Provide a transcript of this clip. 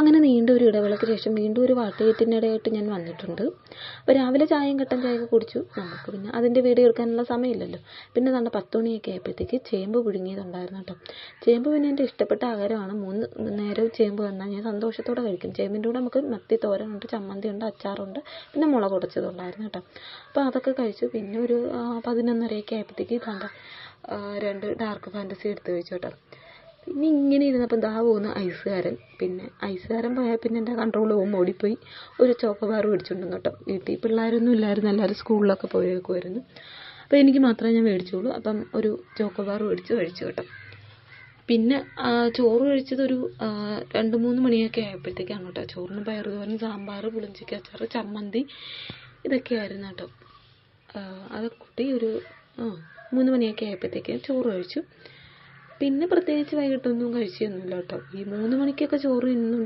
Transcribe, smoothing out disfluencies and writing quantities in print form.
അങ്ങനെ നീണ്ട ഒരു ഇടവേളയ്ക്ക് ശേഷം വീണ്ടും ഒരു വാട്ടുകെട്ടിനിടയായിട്ട് ഞാൻ വന്നിട്ടുണ്ട്. അപ്പോൾ രാവിലെ ചായയും കട്ടൻ ചായയൊക്കെ കുടിച്ചു. നമുക്ക് പിന്നെ അതിൻ്റെ വീഡിയോ എടുക്കാനുള്ള സമയമില്ലല്ലോ. പിന്നെ നല്ല 10 മണിയൊക്കെ ആയപ്പോഴത്തേക്ക് ചേമ്പ് പുഴുങ്ങിയതുണ്ടായിരുന്നു കേട്ടോ. ചേമ്പ് പിന്നെ എൻ്റെ ഇഷ്ടപ്പെട്ട ആഹാരമാണ്. 3 നേരവും ചേമ്പ് വന്നാൽ ഞാൻ സന്തോഷത്തോടെ കഴിക്കും. ചേമ്പിൻ്റെ കൂടെ നമുക്ക് മത്തി തോരനുണ്ട്, ചമ്മന്തിയുണ്ട്, അച്ചാറുണ്ട്, പിന്നെ മുളക് പൊടിച്ചതുണ്ടായിരുന്നു കേട്ടോ. അപ്പോൾ അതൊക്കെ കഴിച്ചു. പിന്നെ ഒരു 11:30 ആയപ്പോഴത്തേക്ക് 2 ഡാർക്ക് ഫാൻറ്റസി എടുത്ത് കഴിച്ചു കേട്ടോ. പിന്നെ ഇങ്ങനെ ഇരുന്നപ്പോൾ ദാ പോകുന്നു ഐസുകാരൻ. പിന്നെ ഐസുകാരൻ പോയാൽ പിന്നെ എൻ്റെ കൺട്രോൾ പോകും, ഓടിപ്പോയി ഒരു ചോക്കോബാർ മേടിച്ചുകൊണ്ടു കേട്ടോ. വീട്ടിൽ പിള്ളേരൊന്നും ഇല്ലായിരുന്നു, എല്ലാവരും സ്കൂളിലൊക്കെ പോയേക്കുമായിരുന്നു. അപ്പോൾ എനിക്ക് മാത്രമേ ഞാൻ മേടിച്ചുള്ളൂ. അപ്പം ഒരു ചോക്കോബാർ മേടിച്ച് കഴിച്ചു കേട്ടോ. പിന്നെ ചോറ് കഴിച്ചത് ഒരു 2-3 മണിയൊക്കെ ആയപ്പോഴത്തേക്കാണ് കേട്ടോ. ചോറിന് പയറുതോരൻ, സാമ്പാർ, പുളിഞ്ചിക്ക അച്ചാർ, ചമ്മന്തി ഇതൊക്കെയായിരുന്നു കേട്ടോ. അതൊക്കെ കൂട്ടി ഒരു 3 മണിയൊക്കെ ആയപ്പോഴത്തേക്ക് ചോറ് കഴിച്ചു. പിന്നെ പ്രത്യേകിച്ച് വൈകിട്ടൊന്നും കഴിച്ചൊന്നുമില്ല കേട്ടോ. ഈ 3 മണിക്കൊക്കെ ചോറ് ഇന്നും